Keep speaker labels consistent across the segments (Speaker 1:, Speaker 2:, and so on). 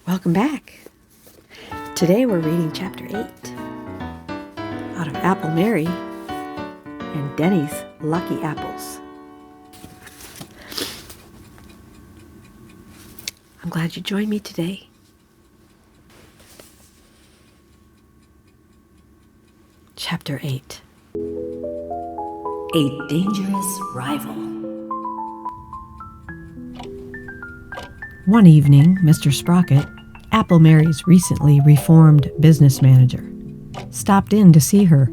Speaker 1: Welcome back. Today we're reading Chapter 8 out of Apple Mary and Dennie's Lucky Apples. I'm glad you joined me today. Chapter 8. A Dangerous Rival. One evening, Mr. Sprocket, Apple Mary's recently reformed business manager, stopped in to see her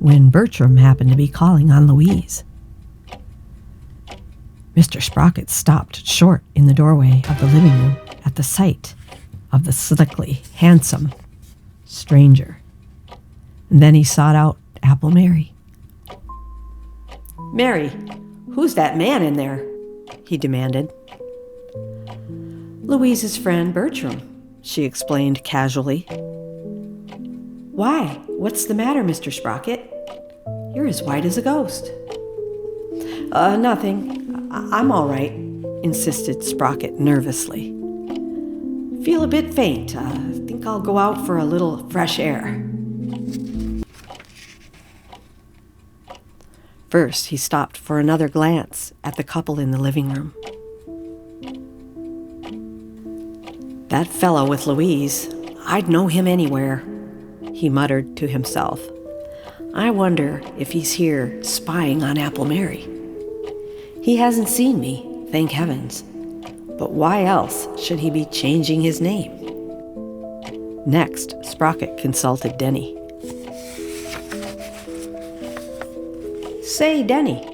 Speaker 1: when Bertram happened to be calling on Louise. Mr. Sprocket stopped short in the doorway of the living room at the sight of the slickly handsome stranger. And then he sought out Apple Mary. "Mary, who's that man in there?" he demanded. "Louise's friend Bertram," she explained casually. "Why? What's the matter, Mr. Sprocket? You're as white as a ghost." Nothing. I'm all right," insisted Sprocket nervously. "Feel a bit faint. Think I'll go out for a little fresh air." First, he stopped for another glance at the couple in the living room. "That fellow with Louise, I'd know him anywhere," he muttered to himself. "I wonder if he's here spying on Apple Mary. He hasn't seen me, thank heavens. But why else should he be changing his name?" Next, Sprocket consulted Dennie. "Say, Dennie,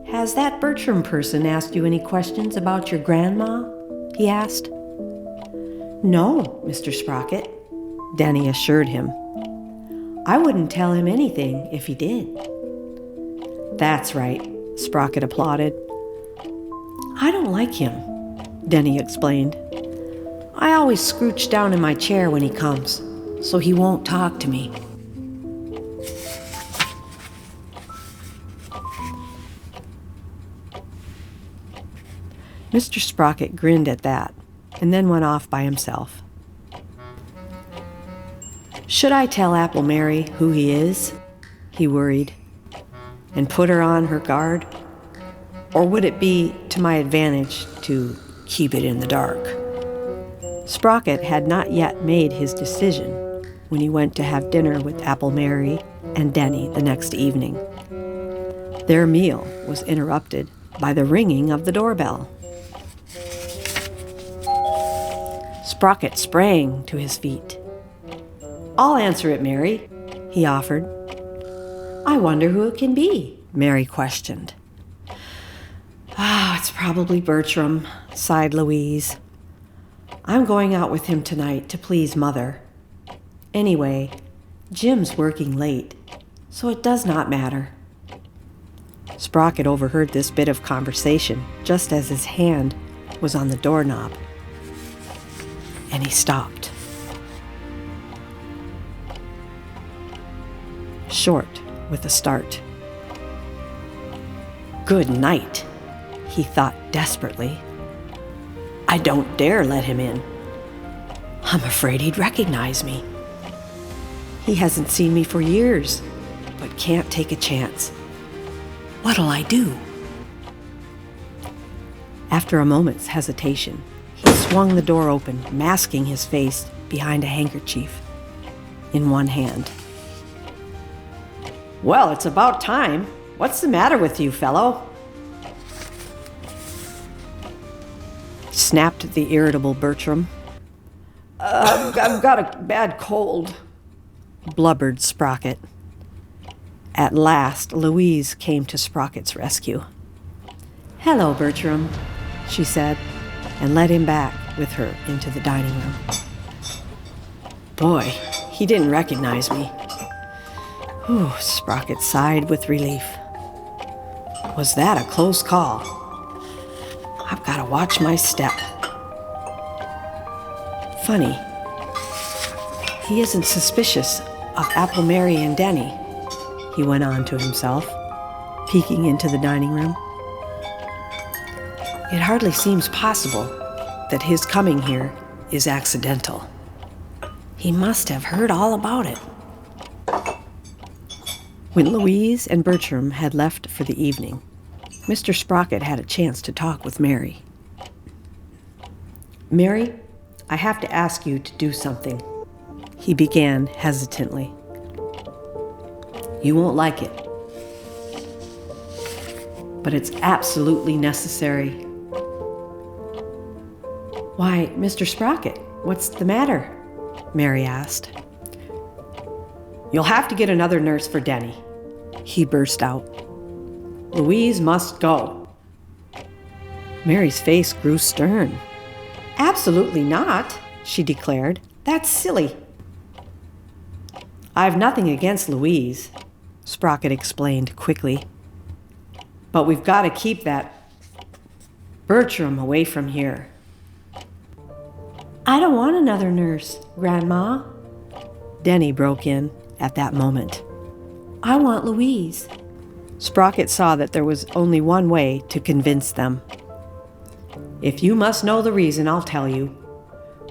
Speaker 1: has that Bertram person asked you any questions about your grandma?" he asked. "No, Mr. Sprocket," Dennie assured him. "I wouldn't tell him anything if he did." "That's right," Sprocket applauded. "I don't like him," Dennie explained. "I always scrooch down in my chair when he comes, so he won't talk to me." Mr. Sprocket grinned at that, and then went off by himself. "Should I tell Apple Mary who he is?" he worried, "and put her on her guard? Or would it be to my advantage to keep it in the dark?" Sprocket had not yet made his decision when he went to have dinner with Apple Mary and Dennie the next evening. Their meal was interrupted by the ringing of the doorbell. Sprocket sprang to his feet. "I'll answer it, Mary," he offered. "I wonder who it can be," Mary questioned. It's probably Bertram," sighed Louise. "I'm going out with him tonight to please Mother. Anyway, Jim's working late, so it does not matter." Sprocket overheard this bit of conversation just as his hand was on the doorknob, and he stopped. Short with a start. "Good night," he thought desperately. "I don't dare let him in. I'm afraid he'd recognize me. He hasn't seen me for years, but can't take a chance. What'll I do?" After a moment's hesitation, he swung the door open, masking his face behind a handkerchief in one hand. "Well, it's about time. What's the matter with you, fellow?" snapped the irritable Bertram. I've got a bad cold," blubbered Sprocket. At last, Louise came to Sprocket's rescue. "Hello, Bertram," she said, and led him back with her into the dining room. Boy, he didn't recognize me. Whew, Sprocket sighed with relief. Was that a close call? I've got to watch my step. Funny, he isn't suspicious of Apple Mary and Dennie, he went on to himself, peeking into the dining room. It hardly seems possible that his coming here is accidental. He must have heard all about it. When Louise and Bertram had left for the evening, Mr. Sprocket had a chance to talk with Mary. "Mary, I have to ask you to do something," he began hesitantly. "You won't like it, but it's absolutely necessary." "Why, Mr. Sprocket, what's the matter?" Mary asked. "You'll have to get another nurse for Dennie," he burst out. "Louise must go." Mary's face grew stern. "Absolutely not," she declared. "That's silly." "I've nothing against Louise," Sprocket explained quickly. "But we've got to keep that Bertram away from here." "I don't want another nurse, Grandma," Dennie broke in at that moment. "I want Louise." Sprocket saw that there was only one way to convince them. "If you must know the reason, I'll tell you.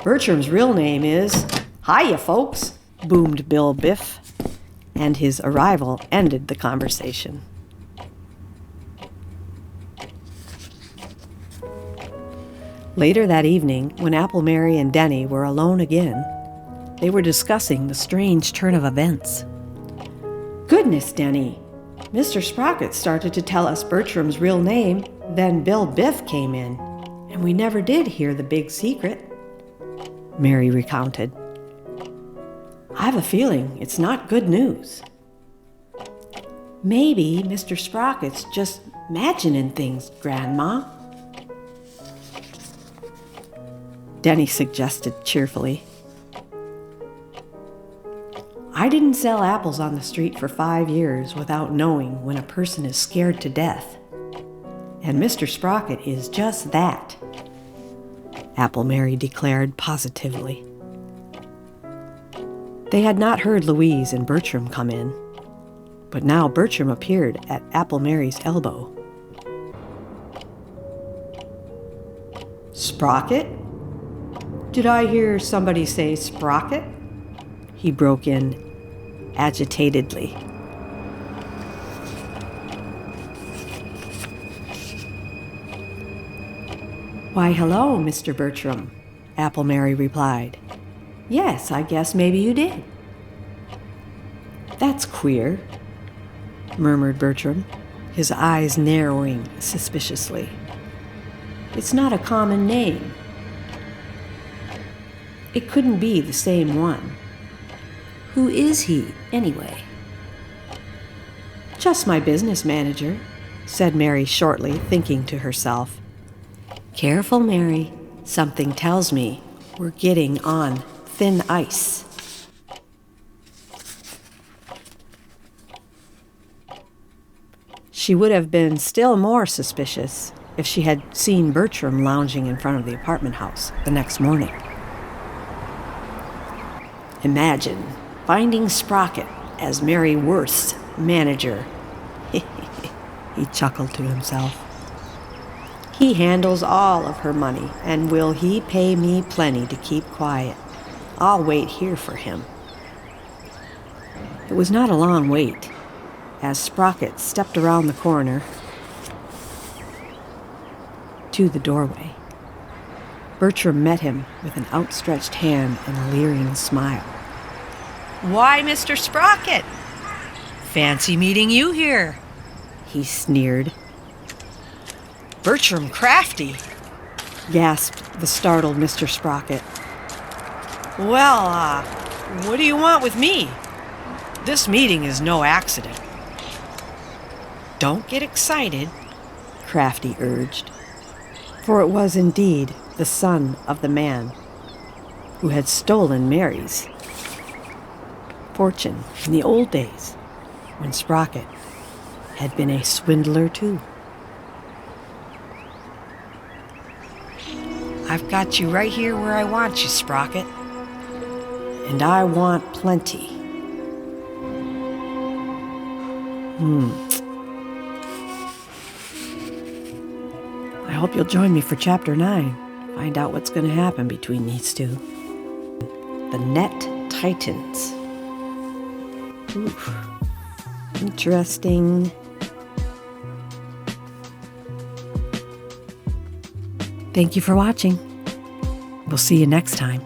Speaker 1: Bertram's real name is—" "Hiya, folks," boomed Bill Biff, and his arrival ended the conversation. Later that evening, when Apple Mary and Dennie were alone again, they were discussing the strange turn of events. "Goodness, Dennie, Mr. Sprocket started to tell us Bertram's real name, then Bill Biff came in, and we never did hear the big secret," Mary recounted. "I've a feeling it's not good news." "Maybe Mr. Sprocket's just imagining things, Grandma," Dennie suggested cheerfully. "I didn't sell apples on the street for 5 years without knowing when a person is scared to death. And Mr. Sprocket is just that," Apple Mary declared positively. They had not heard Louise and Bertram come in, but now Bertram appeared at Apple Mary's elbow. "Sprocket? Did I hear somebody say Sprocket?" he broke in agitatedly. "Why, hello, Mr. Bertram," Apple Mary replied. "Yes, I guess maybe you did." "That's queer," murmured Bertram, his eyes narrowing suspiciously. "It's not a common name. It couldn't be the same one. Who is he, anyway?" "Just my business manager," said Mary shortly, thinking to herself, "Careful, Mary. Something tells me we're getting on thin ice." She would have been still more suspicious if she had seen Bertram lounging in front of the apartment house the next morning. Imagine finding Sprocket as Mary Worth's manager. He chuckled to himself. "He handles all of her money, and will he pay me plenty to keep quiet? I'll wait here for him." It was not a long wait, as Sprocket stepped around the corner to the doorway. Bertram met him with an outstretched hand and a leering smile. "Why, Mr. Sprocket! Fancy meeting you here," he sneered. "Bertram Crafty," gasped the startled Mr. Sprocket. "Well, what do you want with me? This meeting is no accident." "Don't get excited," Crafty urged, for it was indeed the son of the man who had stolen Mary's fortune in the old days when Sprocket had been a swindler too. "I've got you right here where I want you, Sprocket. And I want plenty." I hope you'll join me for Chapter 9. Find out what's going to happen between these two. The net tightens. Oof. Interesting. Thank you for watching. We'll see you next time.